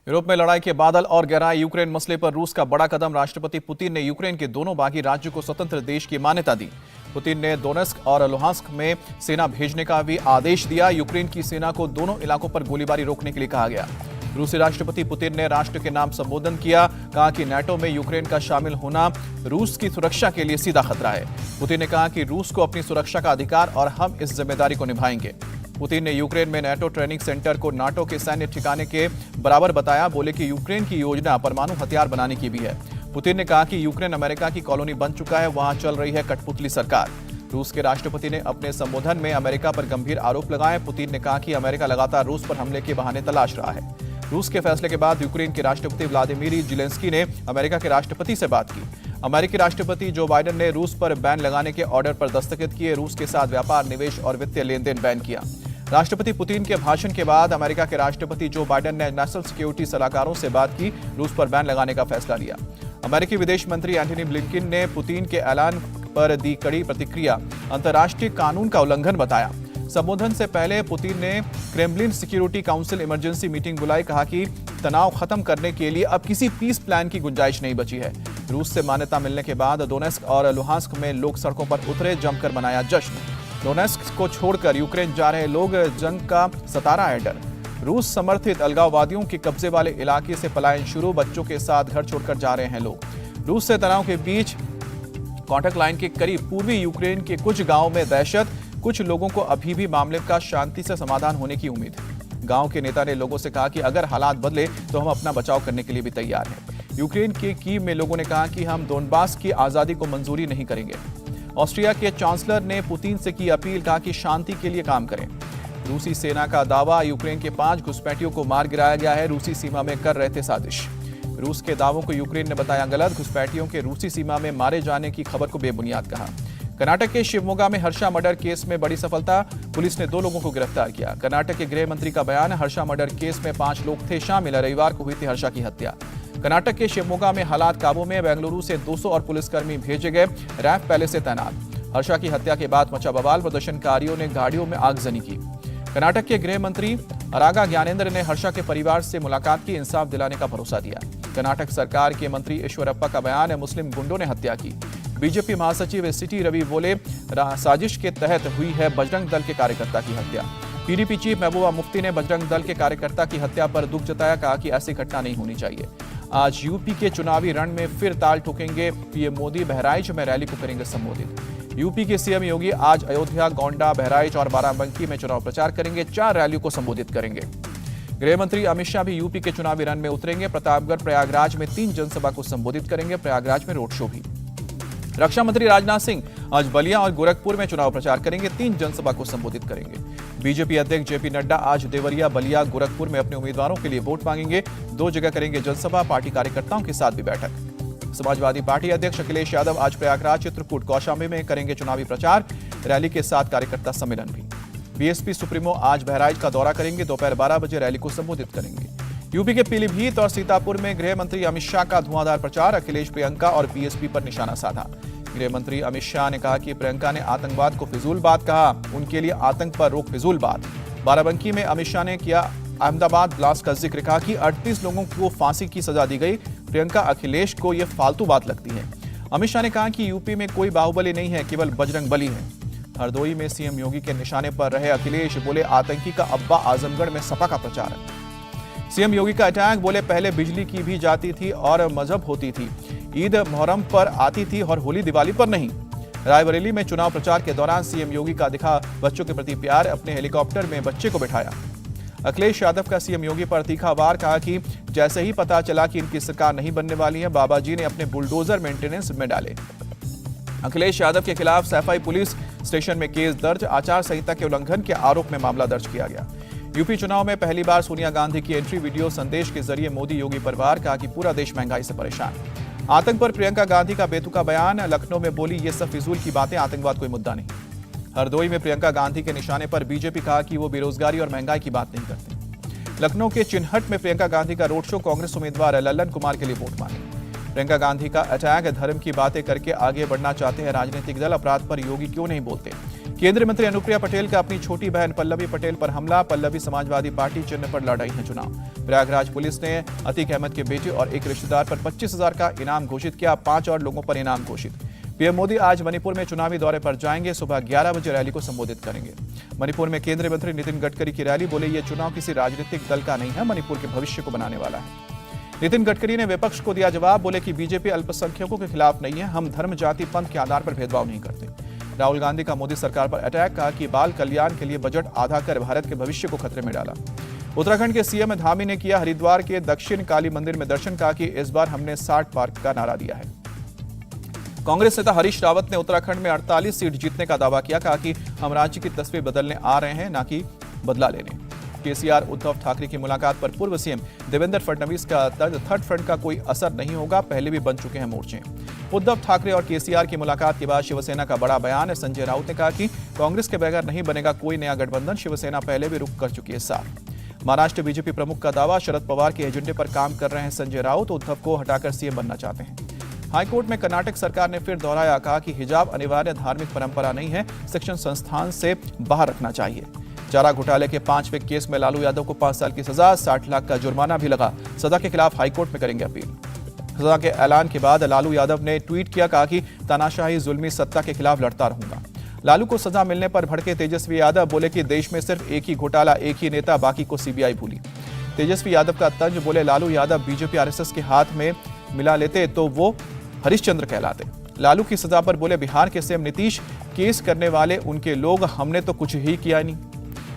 Europe में लड़ाई के बादल और गहराई। यूक्रेन मसले पर रूस का बड़ा कदम। राष्ट्रपति पुतिन ने यूक्रेन के दोनों बागी राज्यों को स्वतंत्र देश की मान्यता दी। पुतिन ने दोनेत्स्क और लुहांस्क में सेना भेजने का भी आदेश दिया। यूक्रेन की सेना को दोनों इलाकों पर गोलीबारी रोकने के लिए कहा गया। रूसी राष्ट्रपति पुतिन ने राष्ट्र के नाम संबोधन किया। कहा कि नाटो में यूक्रेन का शामिल होना रूस की सुरक्षा के लिए सीधा खतरा है। पुतिन ने कहा कि रूस को अपनी सुरक्षा का अधिकार और हम इस जिम्मेदारी को निभाएंगे। पुतिन ने यूक्रेन में नाटो ट्रेनिंग सेंटर को नाटो के सैन्य ठिकाने के बराबर बताया। बोले कि यूक्रेन की योजना परमाणु हथियार बनाने की भी है। पुतिन ने कहा कि यूक्रेन अमेरिका की कॉलोनी बन चुका है, वहां चल रही है कठपुतली सरकार। रूस के राष्ट्रपति ने अपने संबोधन में अमेरिका पर गंभीर आरोप लगाए। पुतिन ने कहा कि अमेरिका लगातार रूस पर हमले के बहाने तलाश रहा है। रूस के फैसले के बाद यूक्रेन के राष्ट्रपति व्लादिमीर ज़ेलेंस्की ने अमेरिका के राष्ट्रपति से बात की। अमेरिकी राष्ट्रपति जो बाइडेन ने रूस पर बैन लगाने के ऑर्डर पर दस्तखत किए। रूस के साथ व्यापार, निवेश और वित्तीय लेन देन बैन किया। राष्ट्रपति पुतिन के भाषण के बाद अमेरिका के राष्ट्रपति जो बाइडेन ने नेशनल सिक्योरिटी सलाहकारों से बात की। रूस पर बैन लगाने का फैसला लिया। अमेरिकी विदेश मंत्री एंटनी ब्लिंकन ने पुतिन के ऐलान पर दी कड़ी प्रतिक्रिया। अंतर्राष्ट्रीय कानून का उल्लंघन बताया। संबोधन से पहले पुतिन ने Kremlin security council emergency meeting बुलाई। कहा कि तनाव खत्म करने के लिए अब किसी पीस प्लान की गुंजाइश नहीं बची है। रूस से मान्यता मिलने के बाद दोनेत्स्क और लुहांस्क में लोग सड़कों पर उतरे, जमकर मनाया जश्न। दोनेत्स्क को छोड़कर यूक्रेन जा रहे लोग जंग का सतारा है डर। रूस समर्थित अलगाववादियों के कब्जे वाले इलाके से पलायन शुरू। बच्चों के साथ घर छोड़कर जा रहे हैं लोग। रूस से तनाव के बीच कॉन्टैक्ट लाइन के करीब पूर्वी यूक्रेन के कुछ गांवों में दहशत। कुछ लोगों को अभी भी मामले का शांति से समाधान होने की उम्मीद है। गांव के नेता ने लोगों से कहा कि अगर हालात बदले तो हम अपना बचाव करने के लिए भी तैयार हैं। यूक्रेन के कीव में लोगों ने कहा कि हम डोनबास की आजादी को मंजूरी नहीं करेंगे। ऑस्ट्रिया के चांसलर ने पुतिन से की अपील। कहा कि शांति के लिए काम करें। रूसी सेना का दावा, यूक्रेन के 5 घुसपैठियों को मार गिराया गया है। रूसी सीमा में कर रहे थे साजिश। रूस के दावों को यूक्रेन ने बताया गलत। घुसपैठियों के रूसी सीमा में मारे जाने की खबर को बेबुनियाद कहा। कर्नाटक के शिवमोगा में हर्षा मर्डर केस में बड़ी सफलता। पुलिस ने 2 लोगों को गिरफ्तार किया। कर्नाटक के गृह मंत्री का बयान, हर्षा मर्डर केस में 5 लोग थे शामिल। रविवार को हुई थी हर्षा की हत्या। कर्नाटक के शिवमोगा में हालात काबू में। बेंगलुरु से 200 और पुलिसकर्मी भेजे गए, रैफ पहले से तैनात। हर्षा की हत्या के बाद मचा बवाल। प्रदर्शनकारियों ने गाड़ियों में आगजनी की। कर्नाटक के गृह मंत्री अरागा ज्ञानेंद्र ने हर्षा के परिवार से मुलाकात की, इंसाफ दिलाने का भरोसा दिया। कर्नाटक सरकार के मंत्री ईश्वरप्पा का बयान है, मुस्लिम गुंडों ने हत्या की। बीजेपी महासचिव सिटी रवि बोले, साजिश के तहत हुई है बजरंग दल के कार्यकर्ता की हत्या। पीडीपी चीफ महबूबा मुफ्ती ने बजरंग दल के कार्यकर्ता की हत्या पर दुख जताया। कहा कि ऐसी घटना नहीं होनी चाहिए। आज यूपी के चुनावी रण में फिर ताल ठोकेंगे पीएम मोदी। बहराइच में रैली को करेंगे संबोधित। यूपी के सीएम योगी आज अयोध्या, गोंडा, बहराइच और बाराबंकी में चुनाव प्रचार करेंगे। 4 रैलियों को संबोधित करेंगे। गृह मंत्री अमित शाह भी यूपी के चुनावी रण में उतरेंगे। प्रतापगढ़, प्रयागराज में 3 जनसभा को संबोधित करेंगे। प्रयागराज में रोड शो भी। रक्षा मंत्री राजनाथ सिंह आज बलिया और गोरखपुर में चुनाव प्रचार करेंगे। 3 जनसभा को संबोधित करेंगे। बीजेपी अध्यक्ष जेपी नड्डा आज देवरिया, बलिया, गोरखपुर में अपने उम्मीदवारों के लिए वोट मांगेंगे। 2 जगह करेंगे जनसभा। पार्टी कार्यकर्ताओं के साथ भी बैठक। समाजवादी पार्टी अध्यक्ष अखिलेश यादव आज प्रयागराज, चित्रकूट, कौशाम्बी में करेंगे चुनावी प्रचार। रैली के साथ कार्यकर्ता सम्मेलन भी। बीएसपी सुप्रीमो आज बहराइच का दौरा करेंगे। दोपहर 12 बजे रैली को संबोधित करेंगे। यूपी के पीलीभीत और सीतापुर में गृह मंत्री अमित शाह का धुआंधार प्रचार। अखिलेश, प्रियंका और बीएसपी पर निशाना साधा। गृह मंत्री अमित शाह ने कहा कि प्रियंका ने आतंकवाद को फिजूल बात कहा, उनके लिए आतंक पर रोक फिजूल बात। बाराबंकी में अमित शाह ने किया अहमदाबाद ब्लास्ट का जिक्र। कहा कि 38 लोगों को फांसी की सजा दी गई। प्रियंका, अखिलेश को यह फालतू बात लगती है। अमित शाह ने कहा कि यूपी में कोई बाहुबली नहीं है, केवल बजरंग बली है। हरदोई में सीएम योगी के निशाने पर रहे अखिलेश। बोले, आतंकी का अब्बा। आजमगढ़ में सपा का प्रचार है। सीएम योगी का अटैक। बोले, पहले बिजली की भी जाती थी और मजहब होती थी। ईद मुहर्रम पर आती थी और होली दिवाली पर नहीं। रायबरेली में चुनाव प्रचार के दौरान सीएम योगी का दिखा बच्चों के प्रति प्यार। अपने हेलीकॉप्टर में बच्चे को बिठाया। अखिलेश यादव का सीएम योगी पर तीखा वार। कहा कि जैसे ही पता चला कि इनकी सरकार नहीं बनने वाली है, बाबा जी ने अपने बुलडोजर मेंटेनेंस में डाले। अखिलेश यादव के खिलाफ सैफई पुलिस स्टेशन में केस दर्ज। आचार संहिता के उल्लंघन के आरोप में मामला दर्ज किया गया। यूपी चुनाव में पहली बार सोनिया गांधी की एंट्री। वीडियो संदेश के जरिए मोदी योगी पर वार। कहा कि पूरा देश महंगाई से परेशान। आतंक पर प्रियंका गांधी का बेतुका बयान। लखनऊ में बोली, ये सब फिजूल की बातें, आतंकवाद कोई मुद्दा नहीं। हरदोई में प्रियंका गांधी के निशाने पर बीजेपी। कहा कि वो बेरोजगारी और महंगाई की बात नहीं करती। लखनऊ के चिन्हट में प्रियंका गांधी का रोड शो। कांग्रेस उम्मीदवार लल्लन कुमार के लिए वोट मांगे। प्रियंका गांधी का अटैक। धर्म की बातें करके आगे बढ़ना चाहते हैं राजनीतिक दल, अपराध पर योगी क्यों नहीं बोलते। केंद्रीय मंत्री अनुप्रिया पटेल का अपनी छोटी बहन पल्लवी पटेल पर हमला। पल्लवी समाजवादी पार्टी चिन्ह पर लड़ रही हैं चुनाव। प्रयागराज पुलिस ने अतीक अहमद के बेटे और एक रिश्तेदार पर 25,000 का इनाम घोषित किया। 5 और लोगों पर इनाम घोषित। पीएम मोदी आज मणिपुर में चुनावी दौरे पर जाएंगे। सुबह 11 बजे रैली को संबोधित करेंगे। मणिपुर में केंद्रीय मंत्री नितिन गडकरी की रैली। बोले ये चुनाव किसी राजनीतिक दल का नहीं है, मणिपुर के भविष्य को बनाने वाला है। नितिन गडकरी ने विपक्ष को दिया जवाब। बोले कि बीजेपी अल्पसंख्यकों के खिलाफ नहीं है, हम धर्म, जाति, पंथ के आधार पर भेदभाव नहीं करते। राहुल गांधी का मोदी सरकार पर अटैक। कहा कि बाल कल्याण के लिए बजट आधा कर भारत के भविष्य को खतरे में डाला। उत्तराखंड के सीएम धामी ने किया हरिद्वार के दक्षिण काली मंदिर में दर्शन। कहा कि इस बार हमने 60 पार का नारा दिया है। कांग्रेस नेता हरीश रावत ने उत्तराखंड में 48 सीट जीतने का दावा किया। कहा कि हम राज्य की तस्वीर बदलने आ रहे हैं, ना कि बदला लेने। केसीआर उद्धव ठाकरे की मुलाकात पर पूर्व सीएम देवेंद्र फडणवीस का तर्ज, थर्ड फ्रंट का कोई असर नहीं होगा, पहले भी बन चुके हैं मोर्चे। उद्धव ठाकरे और केसीआर की मुलाकात के बाद शिवसेना का बड़ा बयान है। संजय राउत ने कहा कि कांग्रेस के बगैर नहीं बनेगा कोई नया गठबंधन। शिवसेना पहले भी रुख कर चुकी है साफ। महाराष्ट्र बीजेपी प्रमुख का दावा, शरद पवार के एजेंडे पर काम कर रहे हैं संजय राउत। उद्धव को हटाकर सीएम बनना चाहते हैं। हाईकोर्ट में कर्नाटक सरकार ने फिर दोहराया। कहा कि हिजाब अनिवार्य धार्मिक परंपरा नहीं है, शिक्षण संस्थान से बाहर रखना चाहिए। चारा घोटाले के 5वें केस में लालू यादव को 5 साल की सजा, 60 लाख का जुर्माना भी लगा। सजा के खिलाफ हाईकोर्ट में करेंगे अपील। सजा के ऐलान के बाद लालू यादव ने ट्वीट किया। कहा कि तानाशाही जुल्मी सत्ता के खिलाफ लड़ता रहूंगा। लालू को सजा मिलने पर भड़के तेजस्वी यादव। बोले कि देश में सिर्फ एक ही घोटाला, एक ही नेता, बाकी को सीबीआई भूली। तेजस्वी यादव का तंज। बोले लालू यादव बीजेपी आरएसएस के हाथ में मिला लेते तो वो हरिश्चंद्र कहलाते। लालू की सजा पर बोले बिहार के सीएम नीतीश, केस करने वाले उनके लोग, हमने तो कुछ ही किया नहीं।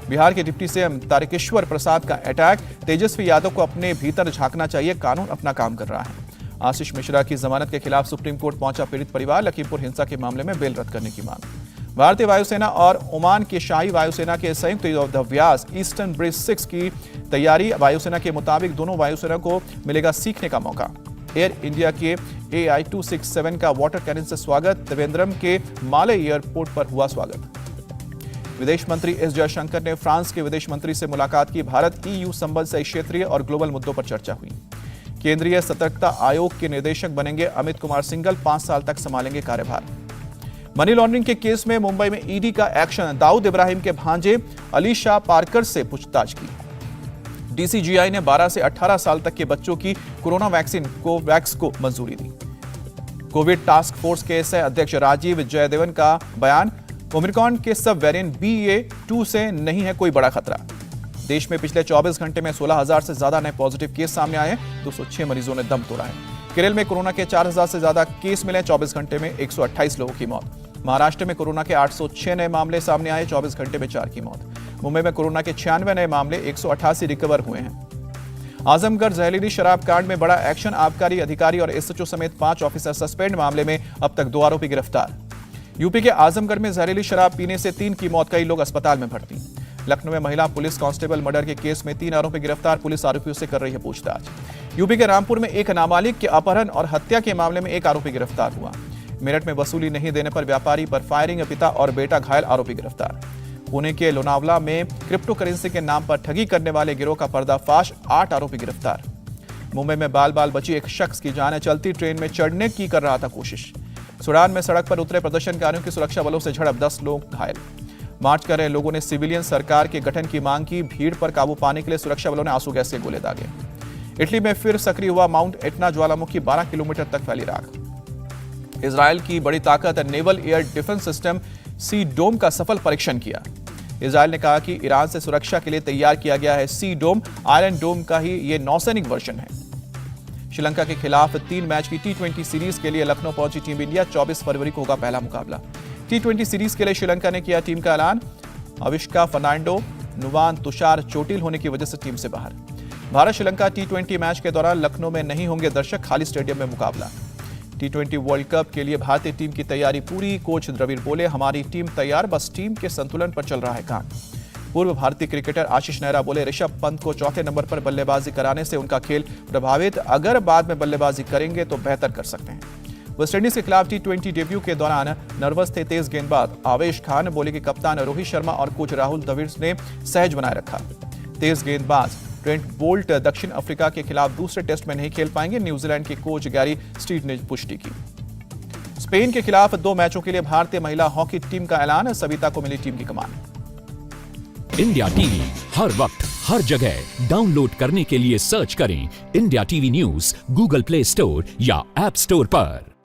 बिहार के डिप्टी सीएम तारकेश्वर प्रसाद का अटैक। तेजस्वी यादव को अपने भीतर झांकना चाहिए, कानून अपना काम कर रहा है। आशीष मिश्रा की जमानत के खिलाफ सुप्रीम कोर्ट पहुंचा पीड़ित परिवार। लखीमपुर हिंसा के मामले में बेल रद्द करने की मांग। भारतीय वायुसेना और ओमान की शाही वायुसेना के संयुक्त युद्धाभ्यास ईस्टर्न ब्रिज 6 की तैयारी। वायुसेना के मुताबिक दोनों वायुसेना को मिलेगा सीखने का मौका। एयर इंडिया के AI-267 का वाटर कैनन से स्वागत। त्रिवेंद्रम के माले एयरपोर्ट पर हुआ स्वागत। विदेश मंत्री एस जयशंकर ने फ्रांस के विदेश मंत्री से मुलाकात की। भारत EU संबंध से क्षेत्रीय और ग्लोबल मुद्दों पर चर्चा हुई। केंद्रीय सतर्कता आयोग के निदेशक बनेंगे अमित कुमार सिंघल, 5 साल तक संभालेंगे कार्यभार। मनी लॉन्ड्रिंग के केस में मुंबई में ईडी का एक्शन। दाऊद इब्राहिम के भांजे अली शाह पारकर से पूछताछ की। DCGI ने 12 से 18 साल तक के बच्चों की कोरोना वैक्सीन कोवैक्स को मंजूरी दी। कोविड टास्क फोर्स के सह अध्यक्ष राजीव जयदेवन का बयान। ओमिक्रॉन के सब वेरिएंट BA.2 से नहीं है कोई बड़ा खतरा। देश में पिछले 24 घंटे में 16,000 से ज्यादा नए पॉजिटिव केस सामने आए हैं। 206 मरीजों ने दम तोड़ा है। केरल में कोरोना के 4,000 से ज्यादा केस मिले। 24 घंटे में 128 लोगों की मौत। महाराष्ट्र में कोरोना के 806 नए मामले सामने आए। 24 घंटे में 4 की मौत। मुंबई में कोरोना के 96 नए मामले, 188 रिकवर हुए हैं। आजमगढ़ जहरीली शराब कांड में बड़ा एक्शन। आबकारी अधिकारी और SHO समेत 5 ऑफिसर सस्पेंड। मामले में अब तक 2 आरोपी गिरफ्तार। यूपी के आजमगढ़ में जहरीली शराब पीने से 3 की मौत, कई लोग अस्पताल में भर्ती। लखनऊ में महिला पुलिस कांस्टेबल मर्डर के केस में 3 आरोपी गिरफ्तार। पुलिस आरोपियों से कर रही है पूछताछ। यूपी के रामपुर में एक नाबालिग के अपहरण और हत्या के मामले में 1 आरोपी गिरफ्तार हुआ। मेरठ में वसूली नहीं देने पर व्यापारी पर फायरिंग, पिता और बेटा घायल, आरोपी गिरफ्तार। पुणे के लोनावला में क्रिप्टो करेंसी के नाम पर ठगी करने वाले गिरोह का पर्दाफाश, 8 आरोपी गिरफ्तार। मुंबई में बाल बाल बची एक शख्स की जान है। चलती ट्रेन में चढ़ने की कर रहा था कोशिश। सूडान में सड़क पर उतरे प्रदर्शनकारियों की सुरक्षा बलों से झड़प, 10 लोग घायल। मार्च कर रहे लोगों ने सिविलियन सरकार के गठन की मांग की। भीड़ पर काबू पाने के लिए सुरक्षा बलों ने आंसू गैस के गोले दागे। इटली में फिर सक्रिय हुआ माउंट एटना ज्वालामुखी, 12 किलोमीटर तक फैली राख। इजरायल की बड़ी ताकत नेवल एयर डिफेंस सिस्टम सी डोम का सफल परीक्षण किया। इजरायल ने कहा कि ईरान से सुरक्षा के लिए तैयार किया गया है सी डोम। आयरन डोम का ही ये नौसैनिक वर्जन है। श्रीलंका के खिलाफ 3 मैच की T20 सीरीज के लिए लखनऊ पहुंची टीम इंडिया। 24 फरवरी को होगा पहला मुकाबला। T20 सीरीज के लिए श्रीलंका ने किया टीम का ऐलान। अविष्का फर्नांडो, नुवान तुषार चोटिल होने की वजह से टीम से बाहर। भारत श्रीलंका T20 मैच के दौरान लखनऊ में नहीं होंगे दर्शक, खाली स्टेडियम में मुकाबला। T20 वर्ल्ड कप के लिए भारतीय टीम की तैयारी पूरी। कोच द्रविड़ बोले, हमारी टीम तैयार, बस टीम के संतुलन पर चल रहा है काम। पूर्व भारतीय क्रिकेटर आशीष नेहरा बोले, ऋषभ पंत को चौथे नंबर पर बल्लेबाजी कराने से उनका खेल प्रभावित, अगर बाद में बल्लेबाजी करेंगे तो बेहतर कर सकते हैं। वेस्टइंडीज के खिलाफ T20 डेब्यू के दौरान नर्वस थे तेज गेंदबाज आवेश खान। बोले कि कप्तान रोहित शर्मा और कोच राहुल द्रविड़ ने सहज बनाए रखा। तेज गेंदबाज ट्रेंट बोल्ट दक्षिण अफ्रीका के खिलाफ दूसरे टेस्ट में नहीं खेल पाएंगे। न्यूजीलैंड के कोच गैरी स्टीड ने पुष्टि की। स्पेन के खिलाफ 2 मैचों के लिए भारतीय महिला हॉकी टीम का ऐलान, सविता को मिली टीम की कमान। इंडिया टीवी हर वक्त हर जगह डाउनलोड करने के लिए सर्च करें India TV news Google play store या ऐप स्टोर पर।